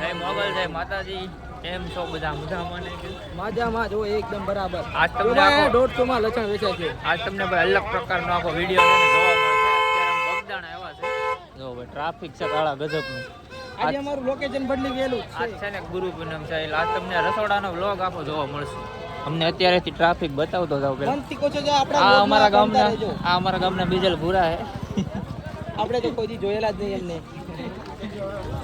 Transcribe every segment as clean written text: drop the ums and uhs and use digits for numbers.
જય મોગલ જય માતાજી. કેમ છો બધા? મજામાં ને? મજામાં જો એકદમ બરાબર. આજ તમને 150 માં લસણ વેચાય છે. આજ તમને ભાઈ અલગ પ્રકારનો આખો વિડીયો જોવા મળશે. અત્યારે બગદાણા આવ્યા છે. જો ભાઈ ટ્રાફિક છે કાળા ગજબનું. આજે અમારું લોકેશન બદલી ગયેલું છે. આજ છે ને ગુરુ પૂનમ છે. આજ તમને રસોડાનો વ્લોગ આખો જોવા મળશે. અમને અત્યારેથી ટ્રાફિક બતાવતો જાવ પેલા. આ અમારા ગામના બીજલ ભૂરા હે. આપણે તો કોઈ દી જોયેલા જ નહીં એમને.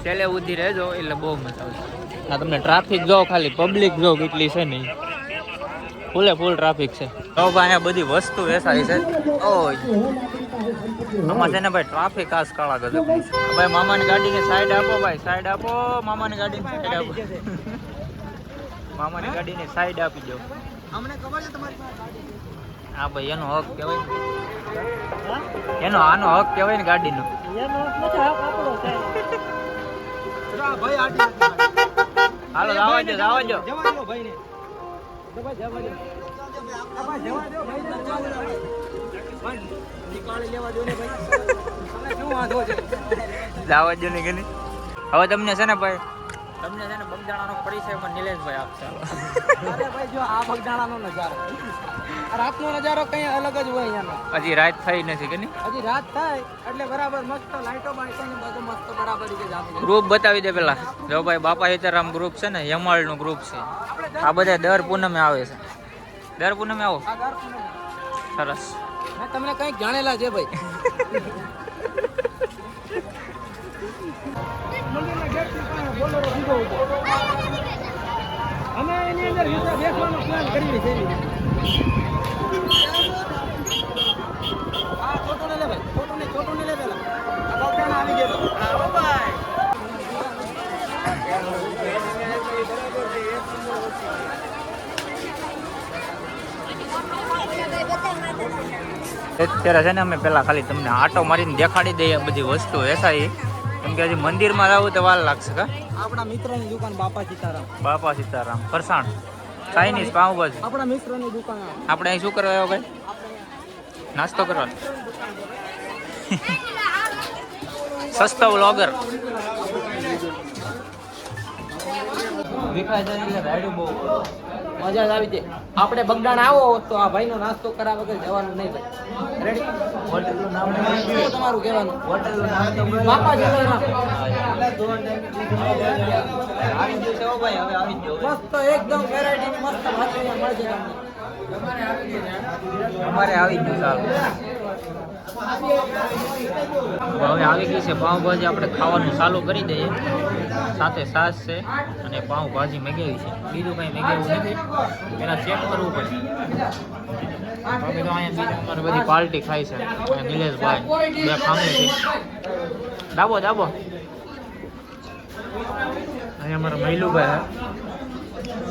છેલ્લે ઉધી રહેજો એટલે બહુ મજા આવશે. આ તમને ટ્રાફિક જો ખાલી પબ્લિક જો કેટલી છે ને ફૂલે ફૂલ ટ્રાફિક છે. તો ભાઈ અહીંયા બધી વસ્તુ વેચાય છે. ઓય આમાં છે ને ભાઈ ટ્રાફિક આસ કાળા ગજબ. ભાઈ મામાની ગાડીની સાઈડ આપો ભાઈ, સાઈડ આપો. મામાની ગાડીની સાઈડ આપો. મામાની ગાડીની સાઈડ આપી દો. અમને ખબર છે તમારી હા ભાઈ એનો હક કહેવાય ને. એનો આનો હક કહેવાય ને ગાડીનો. એનો હક નથી, હક આપણો છે. ભાઈ આડી હાલો જવા દો, જવા દો. જવા દો ભાઈને. જવા દો. જવા દો ભાઈ. નીકાળી લેવા દો ને ભાઈ. શું વાંધો છે? જવા દો ને કે નહીં. હવે તમને છે ને ભાઈ, તમને છે ને બગદાણાનો પરિચય પણ નિલેશભાઈ આપશે. અરે ભાઈ જો આ બગદાણાનો નજારો, રાતનો નજારો કઈ અલગ જ હોય અહીંયાનો. હજી રાત થઈ નથી કે નહીં? હજી રાત થાય એટલે બરાબર મસ્ત લાઈટો બાઈટો ને બધું મસ્ત બરાબર રીતે જામી. ગ્રુપ બતાવી દે પેલા. જો ભાઈ બાપા સીતારામ ગ્રુપ છે ને, યમાળનું ગ્રુપ છે. આ બધા દર પૂનમે આવે છે. દર પૂનમે આવો. સરસ. મેં તમને કંઈક જાણેલા છે ભાઈ. અમે એની અંદર બેસવાનો પ્લાન કરીએ છીએ. હા ફોટો ને લે ભાઈ, ફોટો ને લે પેલા. આ બગદાણા આવી ગયો. આવો ભાઈ. અત્યારે છે ને અમે પેલા ખાલી તમને આટો મારીને દેખાડી દઈએ બધી વસ્તુ વેચાઈ. કેમ કે હજી મંદિરમાં જવું તો વાર લાગશે. કા આપણા મિત્રની દુકાન બાપા સીતારામ. બાપા સીતારામ ફરસાણ ચાઇનીઝ પાવભાજી. આપણા મિત્રની દુકાન. આપણે અહીં શું કરવા આવ્યો ભાઈ? નાસ્તો કરવા. સસ્તો વ્લોગર. મજા જ આવી જાય. આપણે બગદાણા આવો તો આ ભાઈનો નાસ્તો કરાવ વગર જવાનું નહીં ભાઈ. રેડી? હોટલનું નામ શું તમારું કહેવાનું? હોટલનું નામ તો બાપા સીતારામ. આવી ગયું છે હો ભાઈ, હવે આવી ગયો. મસ્ત એકદમ વેરાયટીની મસ્ત ભાજી મળે છે તમને. અમારે આવી ગયું ચાલો. હવે આવી ગઈ છે પાઉંભાજી. આપણે ખાવાનું ચાલુ કરી દઈએ. સાથે સાસ છે અને પાઉંભાજી મેગાવી છે. બીજું કંઈ મેગાવ્યું નથી. પેલા ચેક કરવું પડે. બાકી તો અહીંયા બીજા અમારે બધી પાર્ટી ખાય છે. નિલેશભાઈ બે ખામે છે. દાબો દાબો. અહીંયા અમારા મહિલુભાઈ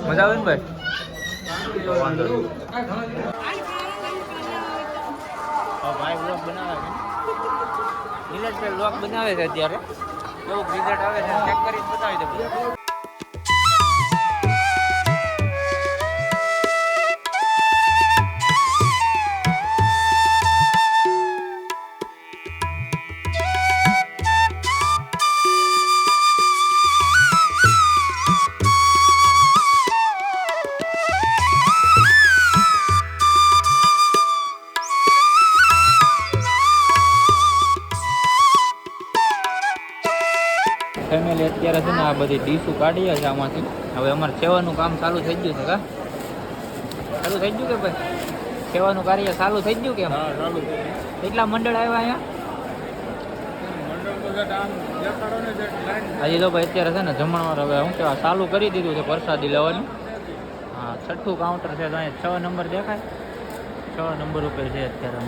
મજા આવે ને ભાઈ? વાંધો નહીં. ભાઈ બ્લોગ બનાવે છે. નિલેશભાઈ બ્લોગ બનાવે છે અત્યારે. કેવું રિઝલ્ટ આવે છે ચેક કરીને બતાવી દે. ફેમિલી અત્યારે છે ને આ બધી ડીશું કાઢીએ છે આમાંથી. હવે અમારે સેવાનું કામ ચાલુ થઈ ગયું છે. કા ચાલુ થઈ ગયું કે ભાઈ? સેવાનું કાર્ય ચાલુ થઈ ગયું કેમ? કેટલા મંડળ આવ્યા અહીંયા? હજી તો ભાઈ અત્યારે છે ને જમણવાર હવે શું કહેવાય ચાલુ કરી દીધું છે પ્રસાદી લેવાનું. હા 6ઠું કાઉન્ટર છે. તો અહીંયા 6 નંબર દેખાય. 6 નંબર ઉપર છે અત્યારે.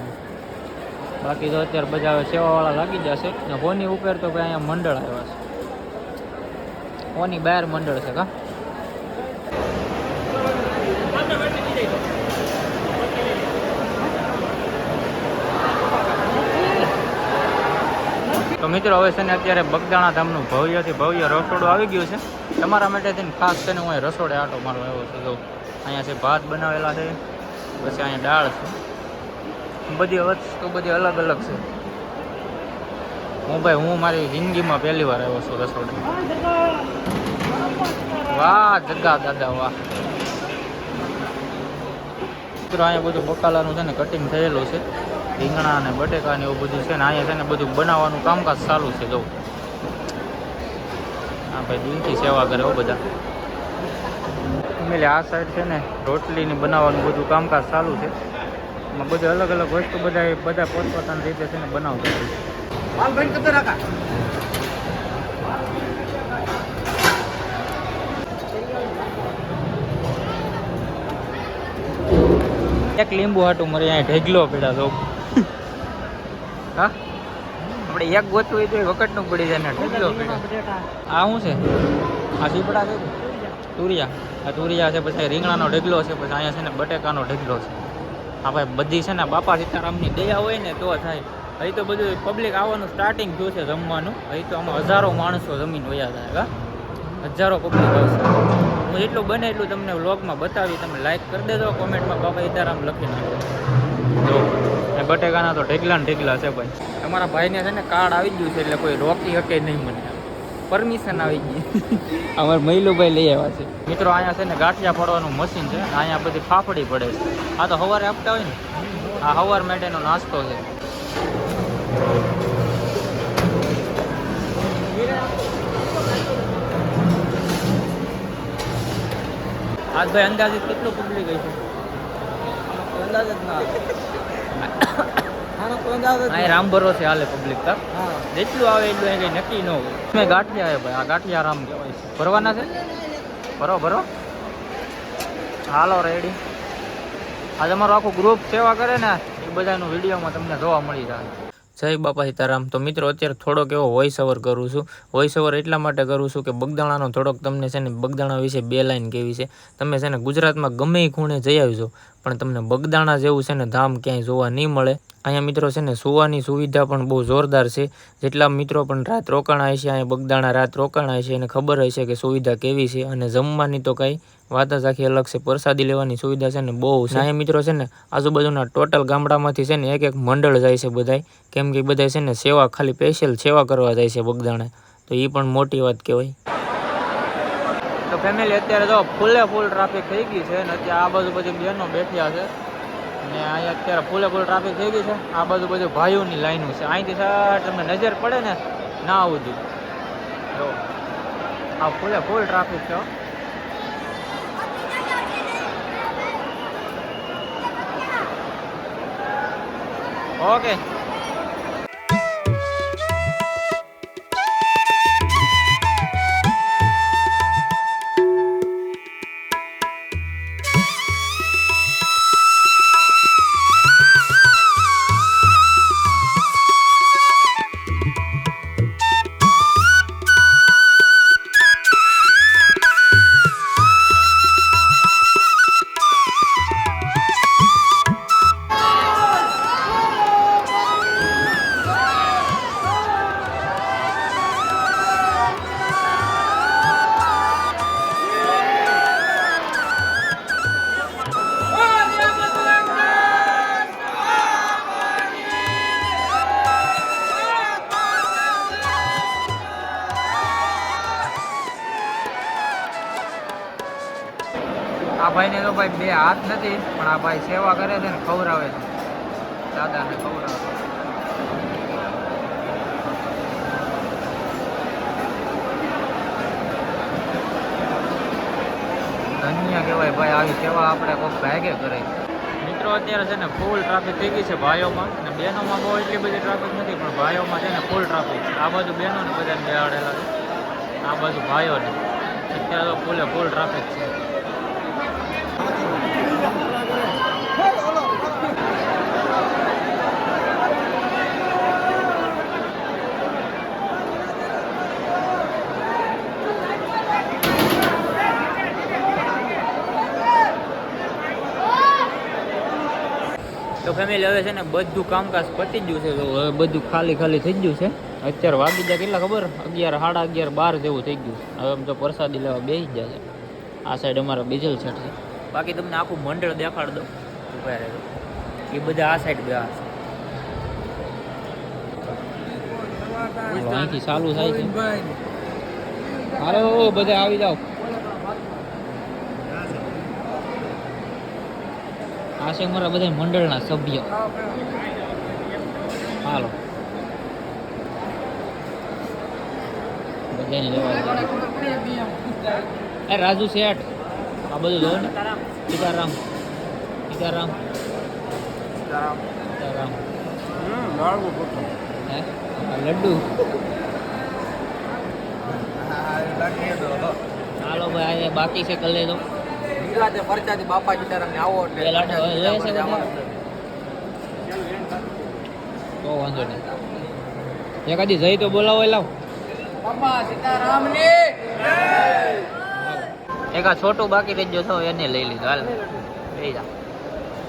બાકી તો અત્યારે બધા હવે સેવાવાળા લાગી જશે ને. હોની ઉપર તો ભાઈ અહીંયા મંડળ આવ્યા છે. ઓની બહાર મંડળ છે. કા તો મિત્રો હવે છે ને અત્યારે બગદાણા ધામનું ભવ્યથી ભવ્ય રસોડું આવી ગયું છે. તમારા માટે થઈને ખાસ છે ને હું અહીં રસોડે આટો મારો આવ્યો છું. જો અહીંયા છે ભાત બનાવેલા છે, પછી અહીંયા દાળ છે. બધી વસ્તુ બધી અલગ અલગ છે. હું મારી જિંદગીમાં પહેલી વાર આવ્યો છું રસોડે. વાહ જગ્ગા દાદા વાહ. મિત્રો અહીંયા બધું બકાલાનું છે ને કટિંગ થયેલું છે, રીંગણા અને બટેકા ને એવું બધું છે ને અહીંયા છે ને બધું બનાવવાનું કામકાજ ચાલુ છે. જો હા ભાઈ દિલથી સેવા કરે હો બધા. આ સાઈડ છે ને રોટલીને બનાવવાનું બધું કામકાજ ચાલુ છે. એમાં બધું અલગ અલગ વસ્તુ બધા પોતપોતાની રીતે છે ને બનાવતા હોય છે. એક લીંબુ હાટું મરે અહીંયા ઢેગલો પડ્યા તો હા આપણે એક ગોતવું હોય તો વખતનું પડી જાય ને ઢેગલો પડ્યા. આ શું છે? આ સીપડા છે, તુરિયા. આ તુરિયા છે, પછી રીંગણાનો ઢેગલો છે, પછી અહીંયા છે ને બટેકાનો ઢેગલો છે. હા ભાઈ બધી છે ને બાપા સીતારામની દયા હોય ને તો થાય. અહીં તો બધું પબ્લિક આવવાનું સ્ટાર્ટિંગ થયું છે જમવાનું. અહીં તો આમાં હજારો માણસો જમીન વયા થાય. હજારો પબ્લિક આવશે. હું જેટલું બને એટલું તમને વ્લોગમાં બતાવી. તમે લાઈક કરી દેજો, કોમેન્ટમાં બાપા સીતારામ લખી નાખો. જો બટેકાના તો ઢેગલા ને ઢેગલા છે ભાઈ. તમારા ભાઈને છે ને કાર્ડ આવી ગયું છે એટલે કોઈ રોકી શકે નહીં મને. પરમિશન આવી ગઈ. અમારે મહિલુભાઈ લઈ આવ્યા છે. મિત્રો અહીંયા છે ને ગાંઠિયા પડવાનું મશીન છે. અહીંયા બધી ફાફડી પડે છે. આ તો સવારે આપતા હોય ને, આ સવાર માટેનો નાસ્તો છે. આજ ભાઈ અંદાજિત કેટલું પબ્લિક ગઈ છે? અંદાજ જ ના અહીં રામ ભરોસે હાલે પબ્લિક. જેટલું આવે એટલું અહીં કઈ નક્કી ન હોય. મેં ગાંઠિયા આવે ભાઈ, આ ગાંઠિયા રામ કહેવાય છે. ભરવાના છે? ભરો હાલો રેડી. આજે અમારું આખું ગ્રુપ સેવા કરે ને એ બધાનું વિડીયોમાં તમને જોવા મળી જાય. જય બાપા સીતારામ. તો મિત્રો અત્યારે થોડોક એવો વોઇસ ઓવર કરું છું. વોઇસ ઓવર એટલા માટે કરું છું કે બગદાણાનો થોડોક તમને છે ને બગદાણા વિશે 2 લાઈન કહેવી છે. તમે છે ને ગુજરાતમાં ગમે એ ખૂણે જઈ આવજો પણ તમને બગદાણા જેવું છે ને ધામ ક્યાંય જોવા નહીં મળે. અહીંયા મિત્રો છે ને સુવાની સુવિધા પણ બહુ જોરદાર છે. જેટલા મિત્રો પણ રાત રોકાણા હશે અહીંયા બગદાણા રાત રોકાણા હશે એને ખબર હશે કે સુવિધા કેવી છે. અને જમવાની તો કંઈ વાત જ આખી અલગ છે. પ્રસાદી લેવાની સુવિધા છે ને બહુ છે. અહીંયા મિત્રો છે ને આજુબાજુના ટોટલ ગામડામાંથી છે ને એક મંડળ જાય છે બધાય. કેમ કે બધા છે ને સેવા ખાલી સ્પેશિયલ સેવા કરવા જાય છે બગદાણા. તો એ પણ મોટી વાત કહેવાય. તો ફેમિલી અત્યારે તો ફૂલ ટ્રાફિક થઈ ગઈ છે અને અત્યારે આ બાજુ બધી બહેનો બેઠ્યા છે ને અહીંયા અત્યારે ફૂલ ટ્રાફિક થઈ ગઈ છે. આ બાજુ બધું ભાઈઓની લાઈનો છે. અહીંથી તમને નજર પડે ને ના આવતી જો આ ફૂલ ટ્રાફિક છે. ઓકે આ ભાઈને તો ભાઈ 2 હાથ નથી પણ આ ભાઈ સેવા કરે છે ને ખવડાવે છે. દાદાને ખવડાવે. ધન્ય કહેવાય ભાઈ, આવી સેવા આપણે કોઈક ભાગે કરે. મિત્રો અત્યારે છે ને ફૂલ ટ્રાફિક થઈ ગઈ છે ભાઈઓમાં અને બહેનોમાં બહુ એટલી બધી ટ્રાફિક નથી પણ ભાઈઓમાં છે ને ફૂલ ટ્રાફિક છે. આ બાજુ બહેનોને બધાને બેહાડેલા છે, આ બાજુ ભાઈઓને. અત્યારે તો ફૂલ ટ્રાફિક છે. તો ફેમિલી હવે છે ને બધું કામકાજ પતી ગયું છે. તો હવે બધું ખાલી થઈ ગયું છે. અત્યારે વાગી ગયા કેટલા ખબર? 11, સાડા 11, 12 જેવું થઈ ગયું. હવે આમ તો પ્રસાદી લેવા બેસી ગયા છે. આ સાઈડ અમારા બીજલ સેટ છે. બાકી તમને આખું મંડળ દેખાડ દો. ઉભા રહેજો. એ બધા આ સાઈડ ગયા છે. અહીંથી ચાલુ થાય છે. હાલો બધા આવી જાઓ. આ છે અમારા બધા મંડળના સભ્ય. હાલો બધાને લેવા એ રાજુ શેઠ આ બધું જોવો ને. સીતારામ સીતારામ સીતારામ. હે લડ્ડુ. હાલો ભાઈ આ બાકી છે કલે તો ગુજરાતે પરચાથી બાપા સીતારામ ને આવો એટલે એ લાડુ હવે લે છે બધા? તો વાંધો નહીં. એકાદી જઈ તો બોલાવો લાવ. બાપા સીતારામ ની એક આ છોટું બાકી રહી ગયો છો એને લઈ લીધો. હાલ લઈ જા.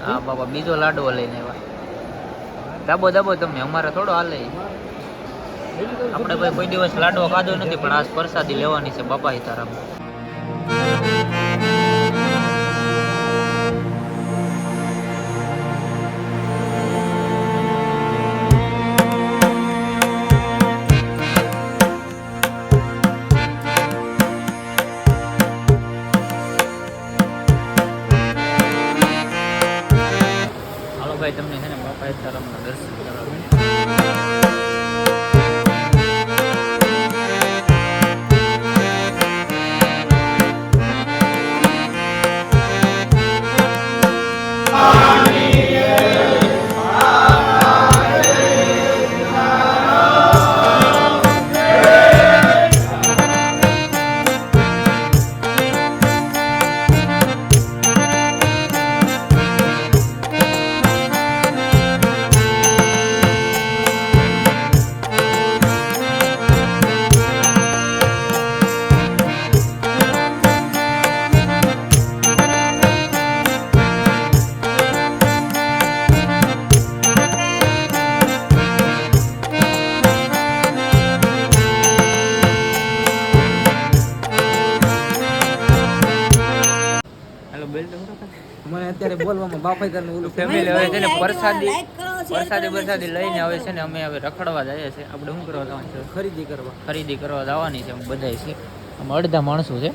હા બાપા બીજો લાડવો લઈને આવ્યા. દાબો દાબો તમે અમારે થોડો હાલે. આપણે ભાઈ કોઈ દિવસ લાડવો ખાધો નથી પણ આજ પ્રસાદી લેવાની છે બાપા સીતારામ. હાલો ભાઈ તમને છે ને બાપા સીતારામના દર્શન કરાવું. મને અત્યારે બોલવામાં બાપાઈદારનું ઓલું ફેમિલી હવે છે ને પ્રસાદી લઈને આવે છે ને અમે હવે રખડવા જઈએ છીએ. આપણે શું કરવા જવાનું છે? ખરીદી કરવા જવાની છે બધા છે. આમાં અડધા માણસો છે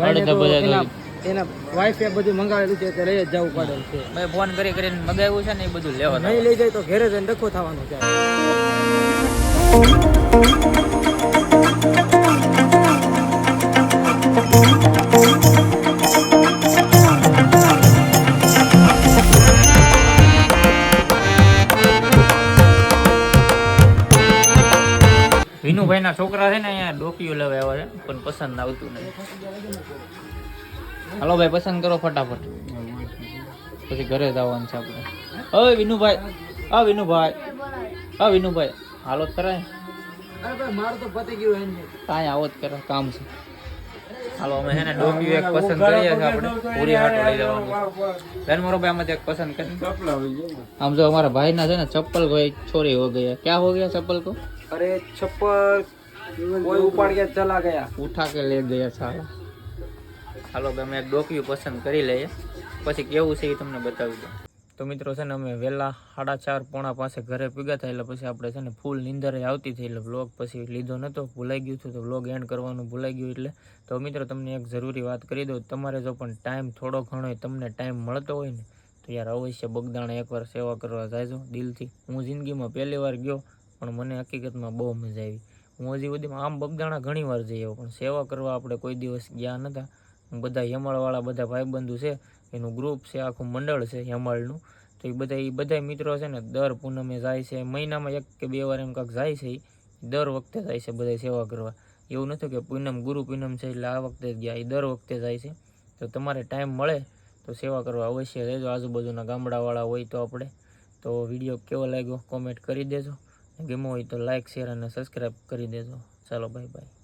અડધા બધા એના વાઈફે બધું મંગાવેલું છે તો લઈ જ જવું પડે છે. મેં ફોન કરીને મગાવ્યું છે ને એ બધું લેવા નહીં લઈ જાય તો ઘરે જઈને ડખો થવાનું છે. વિનુભાઈ ના છોકરા છે ને અહીંયા ડોકીઓ લેવા આવ્યા છે પણ પસંદ આવતું નથી. હાલો ભાઈ પસંદ કરો ફટાફટ પછી ઘરે જવાનું છે આપણે. હવે વિનુભાઈ હાલો જ કરાય. અરે ભાઈ મારું તો પતી ગયું એમ કાંઈ આવો જ કરે કામ છે. હાલો અમે છે ને ડોકીઓ એક પસંદ કરીએ છીએ આપણે પૂરી હાટો લઈ જવાનું. બેન મારો ભાઈ આમાંથી એક પસંદ કરી. આમ જો हमारा भाई ना है ना चप्पल कोई चोरी हो गया. क्या हो गया चप्पल को? अरे चप्पल कोई उपाड़ के चला गया. ઉઠા કે લે ગયા સારા. હાલો ભાઈ અમે એક ડોકીયું પસંદ કરી લઈએ પછી કેવું છે એ તમને બતાવી દઉં. તો મિત્રો છે ને અમે વહેલા 4:30 પોણા પાસે ઘરે પૂગ્યા હતા એટલે પછી આપણે છે ને ફૂલ નીંદરે આવતી થઈ એટલે વ્લોગ પછી લીધો નહોતો, ભૂલાઈ ગયું હતું તો વ્લોગ એન્ડ કરવાનું ભૂલાઈ ગયું. એટલે તો મિત્રો તમને એક જરૂરી વાત કરી દઉં, તમારે જો પણ ટાઈમ થોડો ઘણો તમને ટાઈમ મળતો હોય ને તો યાર અવશ્ય બગદાણા એકવાર સેવા કરવા જાયજો દિલથી. હું જિંદગીમાં પહેલી વાર ગયો પણ મને હકીકતમાં બહુ મજા આવી. હું હજી સુધીમાં આમ બગદાણા ઘણી વાર જઈ આવ્યો પણ સેવા કરવા આપણે કોઈ દિવસ ગયા નહોતા. બધા યમળવાળા બધા ભાઈબંધુ છે, એનું ગ્રુપ છે, આખું મંડળ છે યમળનું. તો એ બધા મિત્રો છે ને દર પૂનમે જાય છે, મહિનામાં 1 કે 2 વાર એમ કાંક જાય છે. દર વખતે જાય છે બધા સેવા કરવા. એવું નથી કે પૂનમ ગુરુ પૂનમ છે એટલે આ વખતે જ ગયા, એ દર વખતે જાય છે. તો તમારે ટાઈમ મળે તો સેવા કરવા અવશ્ય રહેજો. આજુબાજુના ગામડાવાળા હોય તો આપણે. તો વિડીયો કેવો લાગ્યો કોમેન્ટ કરી દેજો. ગમ્યો હોય તો લાઇક શેર અને સબસ્ક્રાઈબ કરી દેજો. ચાલો બાય બાય.